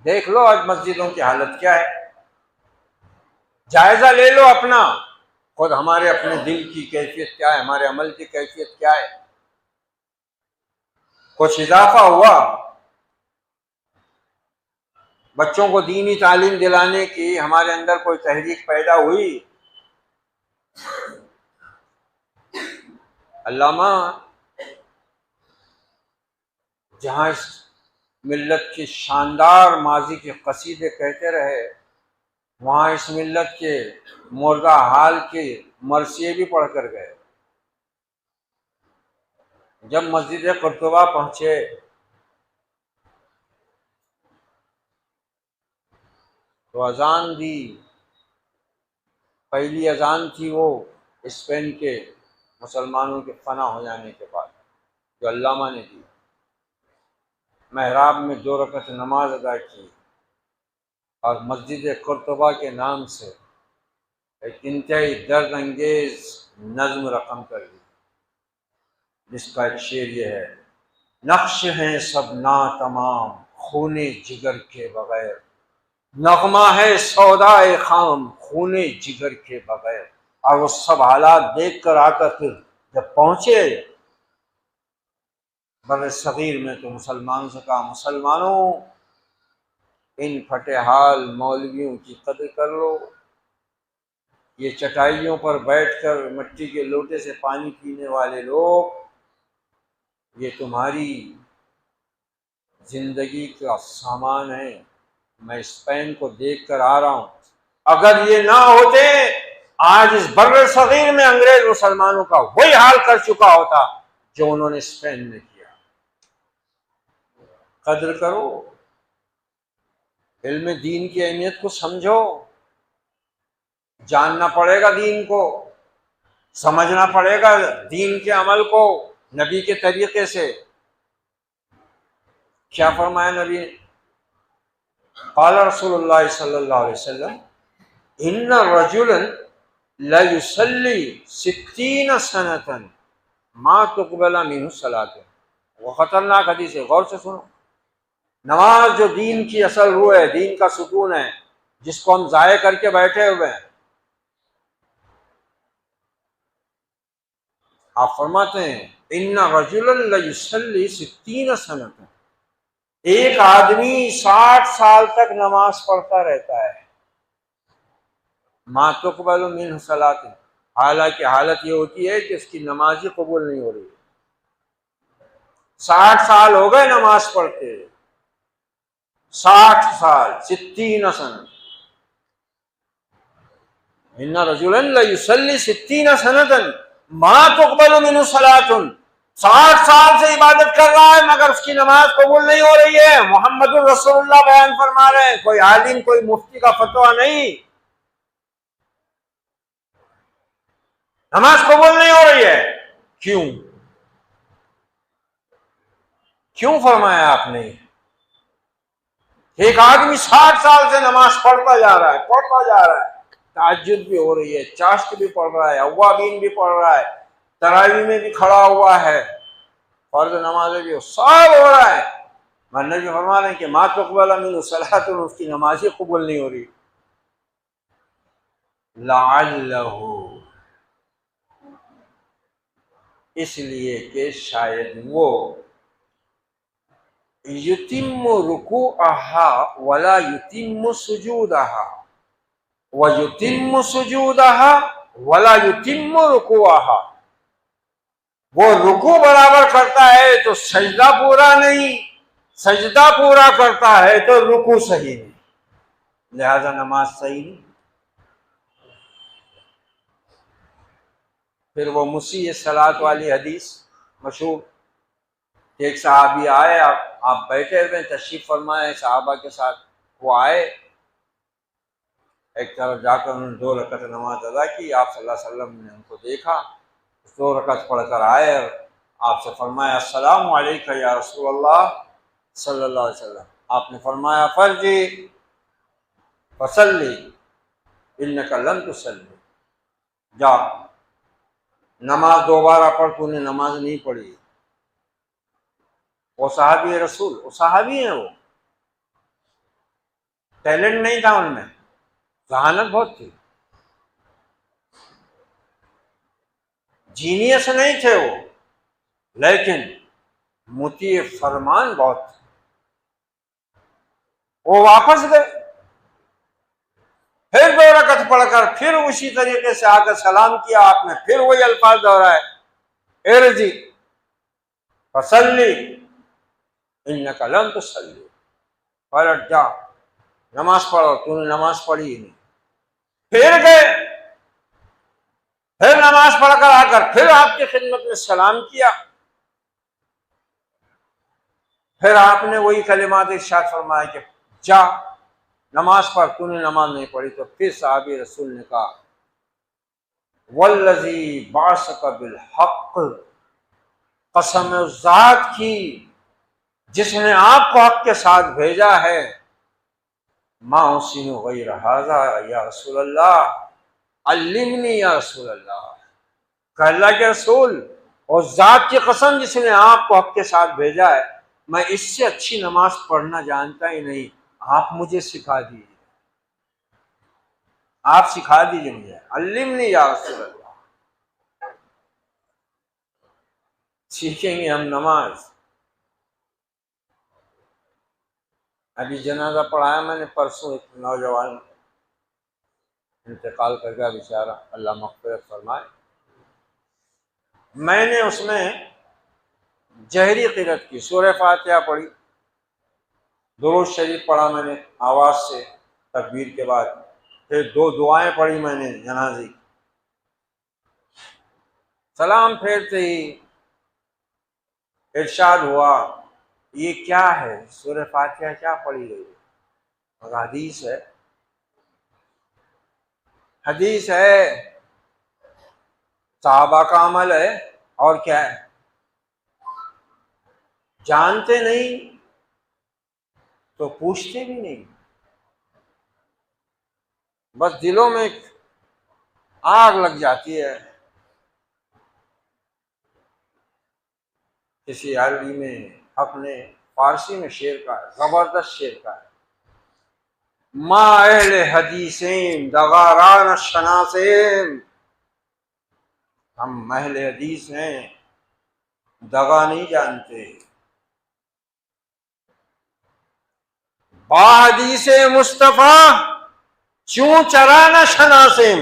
देख लो आज मस्जिदों की हालत क्या है, जायजा ले लो अपना, खुद हमारे अपने दिल की कैफियत क्या है, हमारे अमल की कैफियत क्या है। कुछ इजाफा हुआ? बच्चों को दीनी तालीम दिलाने की हमारे अंदर कोई तहरीक पैदा हुई? अल्लामा जहाँ इस मिल्लत की शानदार माजी के कसीदे कहते रहे, वहाँ इस मिल्लत के मुर्दा हाल के मरसिए भी पढ़ कर गए। जब मस्जिद कुर्तुबा पहुँचे तो अजान दी। पहली अजान थी वो स्पेन के मुसलमानों के फना हो जाने के बाद जो अल्लामा ने दी। महराब में 2 रकअत नमाज अदा की और मस्जिद कुर्तुबा के नाम से एक इंतहाई दर्द अंगेज नज्म रकम कर दी, जिसका एक शेर ये है, नक्श हैं सब ना तमाम खूने जिगर के बगैर, नगमा है सौदाए खाम खूने जिगर के बगैर। और वो सब हालात देख कर आकर फिर जब पहुँचे बर्र सगीर में तो मुसलमानों से कहा, मुसलमानों इन फटेहाल मौलवियों की कदर कर लो। ये चटाइयों पर बैठकर मिट्टी के लोटे से पानी पीने वाले लोग, ये तुम्हारी जिंदगी का सामान है। मैं स्पेन को देख कर आ रहा हूं, अगर ये ना होते आज इस बर्रे सगीर में अंग्रेज मुसलमानों का वही हाल कर चुका होता जो उन्होंने स्पेन में किया। कदर करो, इल्म दीन की अहमियत को समझो, जानना पड़ेगा दीन को, समझना पड़ेगा दीन के अमल को नबी के तरीके से। क्या फरमाया नबी ने? क़ाल रसूलुल्लाह सल्लल्लाहु अलैहि वसल्लम इन्ना रजुलन ला युसल्ली सित्तीन सनतन मा तुक़बला मिन्हु सलातुन। वो खतरनाक हदीस है, गौर से सुनो। नमाज जो दीन की असल रूह है, दीन का सुकून है, जिसको हम ज़ाये करके बैठे हुए हैं, आप फरमाते हैं इन्ना रजुलन ला युसल्ली सित्तीन सनतन, एक आदमी 60 साल तक नमाज पढ़ता रहता है। मा तुक़बलु मिन्हु सलातुन, हालांकि हालत ये होती है कि उसकी नमाज ही कबूल नहीं हो रही। 60 साल हो गए नमाज पढ़ते, 60 साल, सित्तीन सन। इन्ना रजुलन ला युसल्ली सित्तीन सनतन मा तुक़बलु मिन्हु सलातुन, 60 साल से इबादत कर रहा है मगर उसकी नमाज कबूल नहीं हो रही है। मोहम्मदुर रसूलुल्लाह बयान फरमा रहे हैं, कोई आलिम कोई मुफ्ती का फतवा नहीं, नमाज कबूल नहीं हो रही है। क्यों? क्यों फरमाया आपने? एक आदमी 60 साल से नमाज पढ़ता जा रहा है, पढ़ता जा रहा है, तहज्जुद भी हो रही है, चाश्त भी पढ़ रहा है, अव्वाबीन भी पढ़ रहा है, तरावी में भी खड़ा हुआ है, फर्ज नमाज भी सब हो रहा है, मगर नबी फरमा रहे हैं कि मा तुक़बल मिन्हु सलातुन, उसकी नमाज ही कबूल नहीं हो रही। लअल्लहु, इसलिए कि शायद वो युतिम्मु रुकुअहा वला युतिम्मु सुजूदहा व युतिम्मु सुजूदहा वला युतिम्मु रुकुअहा, वो रुकू बराबर करता है तो सजदा पूरा नहीं, सजदा पूरा करता है तो रुकू सही नहीं, लिहाजा नमाज सही नहीं। फिर वो मुसीह सलात वाली हदीस मशहूर, एक सहाबी आए, आप बैठे हुए तशरीफ फरमाए सहाबा के साथ, वो आए, एक तरफ जाकर उन्होंने 2 रकअत नमाज अदा की। आप सल्लल्लाहु अलैहि वसल्लम ने उनको देखा, 2 रकअत पढ़कर आए और आपसे फरमाया अस्सलामु अलैका या रसूलल्लाह सल्लल्लाहु अलैहि वसल्लम। आपने फरमाया फर्जी फसल्ली इन्नका लन तुसल्ली, जा नमाज दोबारा पढ़, तूने नमाज नहीं पढ़ी। वो सहाबी रसूल, वो सहाबी है, वो टैलेंट नहीं था उनमें, जहानत बहुत थी, जीनियस नहीं थे वो, लेकिन मुती फरमान बहुत थे। वो वापस गए, फिर 2 रकअत पढ़कर फिर उसी तरीके से आकर सलाम किया। आपने फिर वही अल्फाज दोहराए, इरजी फसल्ली इन्नका लन तुसल्ली, पलट जा नमाज पढ़ो, तूने नमाज पढ़ी ही नहीं। फिर गए, फिर नमाज पढ़कर आकर फिर आपकी खिदमत में सलाम किया, फिर आपने वही कलिमात इरशाद फरमाया कि जा नमाज पढ़, तूने नमाज नहीं पढ़ी। तो फिर साहबी रसूल ने कहा वल्लज़ी बाअसका बिल हक़, कसम उस ज़ात की जिसने आपको हक के साथ भेजा है, मा उहसिनु गैर हाज़ा या रसूल अल्लाह, अल्लिमनी या रसूल अल्लाह। अल्लाह के रसूल, उस ज़ात की कसम जिसने आपको हक के साथ भेजा है, मैं इससे अच्छी नमाज पढ़ना जानता ही नहीं, आप मुझे सिखा दीजिए, आप सिखा दीजिए मुझे, अल्लिमनी या रसूल अल्लाह। सीखेंगे हम नमाज, अभी जनाजा पढ़ाया मैंने परसों, एक नौजवान इंतकाल कर गया बेचारा, अल्लाह मग़फ़िरत फरमाए। मैंने उसमें जहरी क़िरात की, सूरह फातिहा पढ़ी, दुरूद शरीफ पढ़ा मैंने आवाज़ से तकबीर के बाद, फिर 2 दुआएं पढ़ी मैंने जनाज़े। सलाम फेरते ही इरशाद हुआ, ये क्या है, सूरह फातिहा क्या पढ़ी गई? हदीस है, हदीस है, सहाबा का अमल है, और क्या है? जानते नहीं तो पूछते भी नहीं, बस दिलों में आग लग जाती है। किसी अरबी में, अपने फारसी में शेर का है, जबरदस्त शेर का है, मा अहले हदीसें दगारान शनासें, हम अहले हदीस हैं, दगा नहीं जानते। बाहदीसे मुस्तफ़ा चूं चराना शनासें,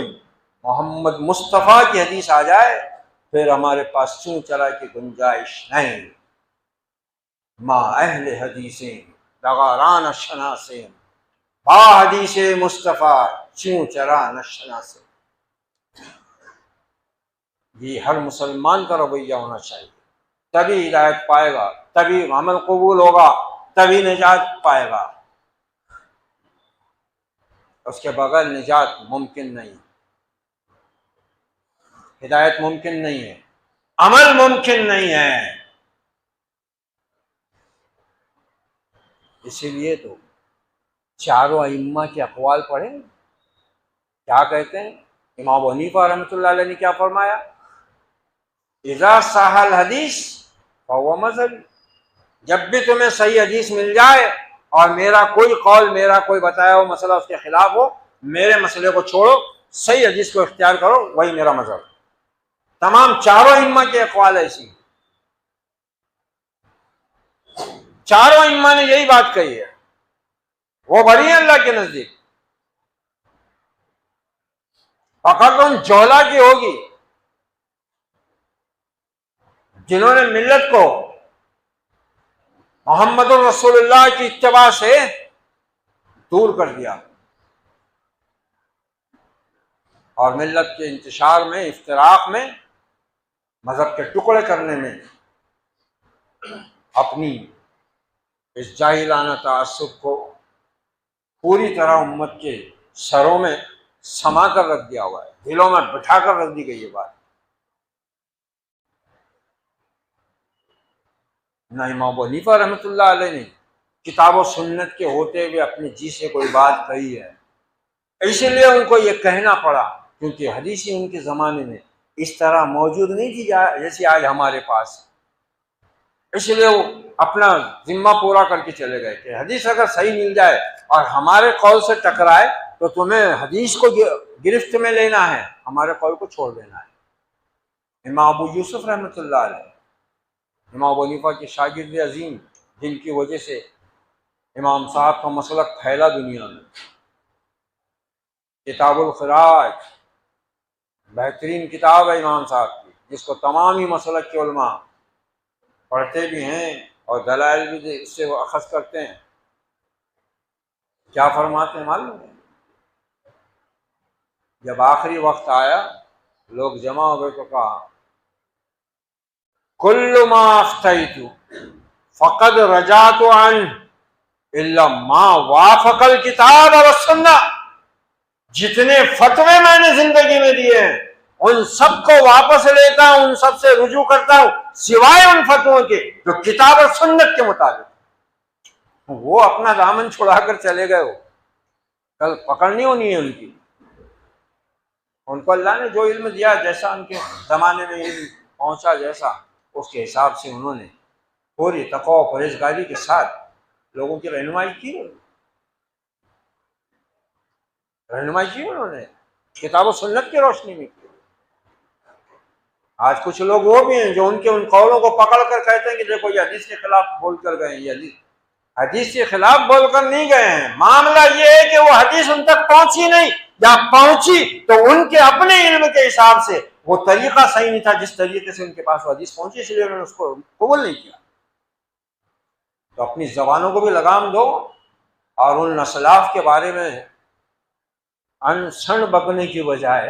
मोहम्मद मुस्तफ़ा की हदीस आ जाए फिर हमारे पास चूं चरा की गुंजाइश नहीं। मा अहले हदीसें दगारान शनासें, बाहदीसे मुस्तफ़ा चूं चरा न शनासें। ये हर मुसलमान का रवैया होना चाहिए, तभी हिदायत पाएगा, तभी अमल कबूल होगा, तभी निजात पाएगा। उसके बगैर निजात मुमकिन नहीं, हिदायत मुमकिन नहीं है, अमल मुमकिन नहीं है। इसीलिए तो चारों अइम्मा के अक़वाल पढ़े, क्या कहते हैं? इमाम अबू हनीफा रहमतुल्लाह अलैह ने क्या फरमाया? इज़ा सहल हदीस फहुव मज़हबी, जब भी तुम्हें सही हदीस मिल जाए और मेरा कोई कौल, मेरा कोई बताया हुआ मसला उसके खिलाफ हो, मेरे मसले को छोड़ो, सही हदीस को इख्तियार करो, वही मेरा मजहब। तमाम चारों इम्मा के अक़वाल ऐसी, चारों इम्मा ने यही बात कही है, वो बरी है अल्लाह के नजदीक। पकड़ तो उन जोला की होगी जिन्होंने मिल्लत को मोहम्मद रसूलुल्लाह की इत्तिबा से दूर कर दिया और मिल्लत के इंतशार में, इफ्तिराक में, मजहब के टुकड़े करने में अपनी इस जाहिलाना ताअस्सुब को पूरी तरह उम्मत के सरों में समा कर रख दिया हुआ है, दिलों में बिठा कर रख दी गई ये बात। ना इमाम अबू हनीफा रहमतुल्लाह अलैह ने किताब और सुन्नत के होते हुए अपने जी से कोई बात कही है, इसलिए उनको ये कहना पड़ा, क्योंकि हदीस ही उनके ज़माने में इस तरह मौजूद नहीं थी जैसी आज हमारे पास। इसलिए वो अपना जिम्मा पूरा करके चले गए कि हदीस अगर सही मिल जाए और हमारे कौल से टकराए तो तुम्हें हदीस को गिरफ्त में लेना है, हमारे कौल को छोड़ देना है। इमाम अबू यूसुफ रहमतुल्लाह अलैह, इमाम अबू हनीफा के शागिर्द अजीम, जिनकी वजह से इमाम साहब का मसलक फैला दुनिया में, किताबुल खिराज बेहतरीन किताब है इमाम साहब की, जिसको तमाम ही मसलक के उलमा पढ़ते भी हैं और दलाइल भी इससे वो अखज़ करते हैं। क्या फरमाते हैं मालूम है? जब आखिरी वक्त आया, लोग जमा हो गए तो कहा, कुल्लु मा अफ्तैतु फ़क़द रजातु अन इल्ला मा वाफ़क़ल किताब व सुन्ना, जितने फतवे मैंने जिंदगी में दिए हैं उन सबको वापस लेता हूं, उन सब से रुजू करता हूं, सिवाय उन फतवों के जो किताब और सुन्नत के मुताबिक। वो अपना दामन छुड़ाकर चले गए, हो कल पकड़नी होनी है उनकी। उनको अल्लाह ने जो इल्म दिया, जैसा उनके ज़माने में इल्म पहुंचा, जैसा उसके हिसाब से उन्होंने पूरी तक़वा और परहेज़गारी के साथ लोगों की रहनुमाई की, उन्होंने किताब और सुन्नत की रोशनी में की। आज कुछ लोग वो भी हैं जो उनके उन कौलों को पकड़ कर कहते हैं कि देखो ये हदीस के खिलाफ बोल कर गए, ये हदीस। हदीस के खिलाफ बोलकर नहीं गए हैं। मामला ये है कि वो हदीस उन तक पहुंची नहीं, या पहुंची तो उनके अपने इल्म के हिसाब से वो तरीका सही नहीं था जिस तरीके से उनके पास वो हदीस पहुंची, इसलिए उन्होंने उसको कबूल नहीं किया। तो अपनी जबानों को भी लगाम दो और उन नस्लाफ के बारे में अनसण बकने की बजाय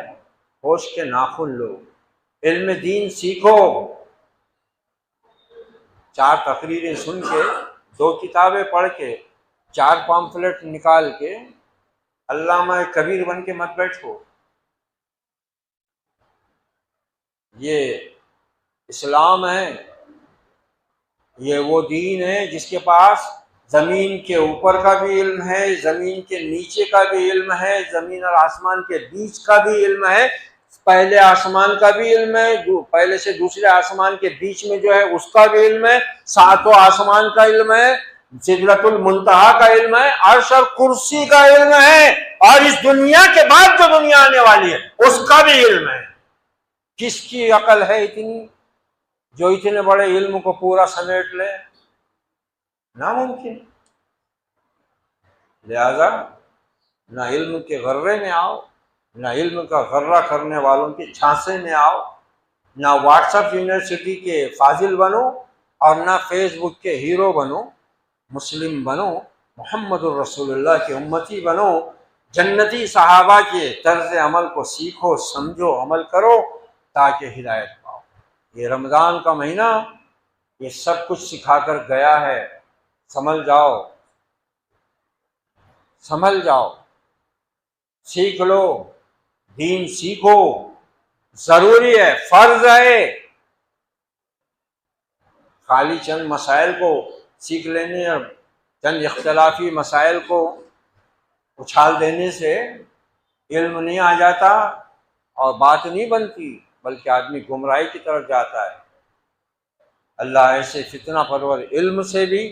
होश के नाखुन लो, इल्म दीन सीखो। 4 तकरीरें सुन के, 2 किताबें पढ़ के, 4 पम्फलेट निकाल के अल्लामा कबीर बन के मत बैठो। ये इस्लाम है, ये वो दीन है जिसके पास जमीन के ऊपर का भी इल्म है, जमीन के नीचे का भी इल्म है, जमीन और आसमान के बीच का भी इल्म है, पहले आसमान का भी इल्म है, पहले से दूसरे आसमान के बीच में जो है उसका भी इल्म है, 7वां आसमान का इल्म है, सिदरतुल मुंतहा का इल्म है, अर्श और कुर्सी का इल्म है, और इस दुनिया के बाद जो दुनिया आने वाली है उसका भी इल्म है। किसकी अकल है इतनी जो इतने बड़े इल्म को पूरा समेट ले? नामुमकिन। लिहाजा ना इल्म के गर्रे में आओ, ना इल्म का गर्रा करने वालों के झांसे में आओ, ना व्हाट्सएप यूनिवर्सिटी के फाजिल बनो और ना फेसबुक के हीरो बनो। मुस्लिम बनो, मोहम्मदुर रसूलुल्लाह के उम्मती बनो, जन्नती सहाबा के तर्ज अमल को सीखो, समझो, अमल करो ताकि हिदायत पाओ। ये रमज़ान का महीना ये सब कुछ सिखाकर गया है। संभल जाओ, संभल जाओ, सीख लो, दीन सीखो, जरूरी है, फर्ज है। खाली चंद मसाइल को सीख लेने और चंद इख्तलाफी मसाइल को उछाल देने से इल्म नहीं आ जाता और बात नहीं बनती, बल्कि आदमी गुमराही की तरफ जाता है। अल्लाह ऐसे फितना परवर इल्म से भी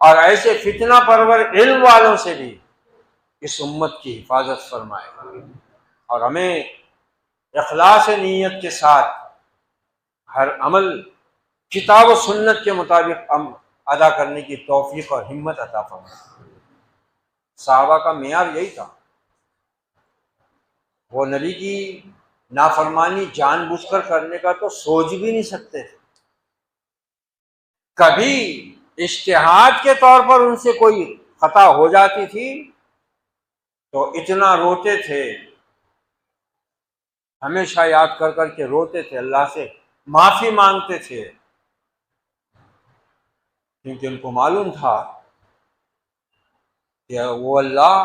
और ऐसे फितना परवर इल्म वालों से भी इस उम्मत की हिफाजत फरमाए और हमें इखलास नीयत के साथ हर अमल किताब और सुन्नत के मुताबिक अदा करने की तौफीक और हिम्मत अता फरमाए। सहाबा का मेयार यही था। वो नबी की नाफरमानी जानबूझकर करने का तो सोच भी नहीं सकते थे। कभी इज्तिहाद के तौर पर उनसे कोई खता हो जाती थी तो इतना रोते थे, हमेशा याद कर कर के रोते थे, अल्लाह से माफी मांगते थे, क्योंकि उनको मालूम था कि वो अल्लाह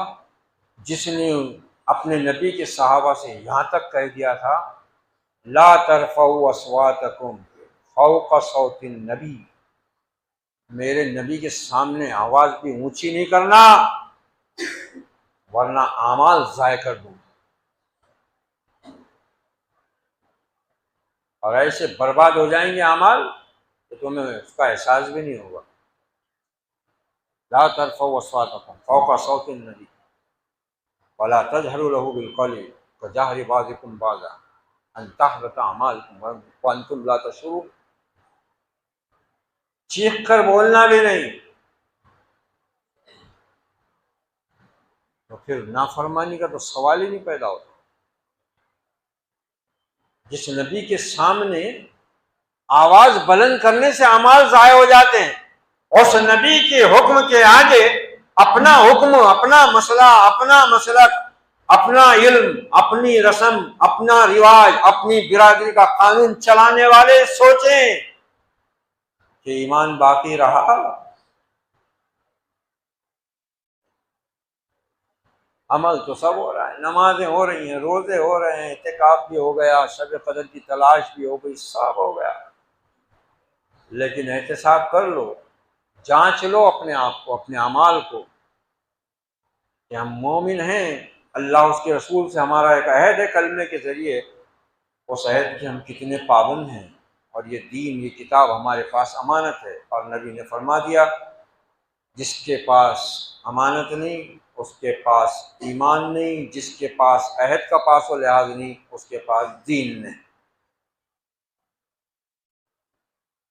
जिसने अपने नबी के सहाबा से यहाँ तक कह दिया था, ला तरफ़ऊ अस्वातकुम फ़ौक़ सौतिन नबी, मेरे नबी के सामने आवाज़ भी ऊंची नहीं करना वरना आमाल ज़ाय कर दूँ। और ऐसे बर्बाद हो जाएंगे आमाल तो तुम्हें उसका एहसास भी नहीं होगा। ला तरफ़ऊ अस्वातकुम फ़ौक़ सौतिन नबी वला तजहरू लहू बिलक़ौली कजहरि बाज़िकुम बाज़ा अन तहबता अमालकुम व अंतुम ला तशऊरून। चीख कर बोलना भी नहीं, तो फिर नाफरमानी का तो सवाल ही नहीं पैदा होता। जिस नबी के सामने आवाज बुलंद करने से अमाल ज़ाय हो जाते हैं, उस नबी के हुक्म के आगे अपना हुक्म, अपना मसला, अपना मसलक, अपना इल्म, अपनी रस्म, अपना रिवाज, अपनी बिरादरी का कानून चलाने वाले सोचें कि ईमान बाकी रहा। अमल तो सब हो रहा है, नमाजें हो रही हैं, रोजे हो रहे हैं, इत्तिकाफ भी हो गया, शब कदर की तलाश भी हो गई, सब हो गया। लेकिन एहतिसाब कर लो, जांच लो अपने आप को, अपने अमाल को कि हम मोमिन हैं। अल्लाह उसके रसूल से हमारा एक अहद है कलमे के ज़रिए, उस अहद के हम कितने पाबंद हैं। और ये दीन, ये किताब हमारे पास अमानत है। और नबी ने फरमा दिया, जिसके पास अमानत नहीं उसके पास ईमान नहीं, जिसके पास अहद का पास व लिहाज नहीं उसके पास दीन नहीं।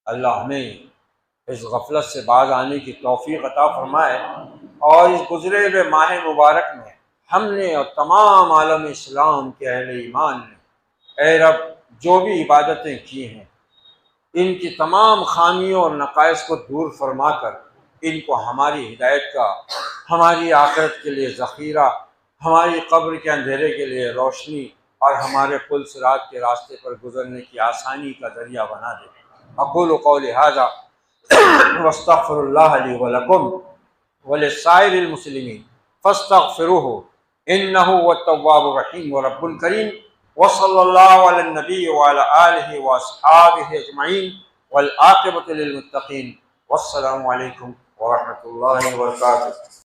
अल्लाह हमें इस गफलत से बाज आने की तौफीक अता फरमाए और इस गुज़रे हुए माह मुबारक में हमने और तमाम आलम इस्लाम के अहले ईमान ने ऐ रब जो भी इबादतें की हैं इनकी तमाम खामियों और नकाइस को दूर फरमा कर इनको हमारी हिदायत का, हमारी आखिरत के लिए ज़ख़ीरा, हमारी कब्र के अंधेरे के लिए रोशनी और हमारे पुल सिरात के रास्ते पर गुजरने की आसानी का ज़रिया बना दे। अक़ूलु क़ौली हाज़ा वस्तग़फ़िरुल्लाह ली व लकुम व लिस्साइरिल मुस्लिमीन फ़स्तग़फ़िरूहु इन्नहु हुवत-तव्वाबुर रहीम व रब्बुल करीम व सल्लल्लाहु अला नबी व अला आलिहि व अस्हाबिहि अजमईन वल आक़िबतु लिल मुत्तक़ीन। वस्सलामु अलैकुम व रहमतुल्लाहि व बरकातुहू।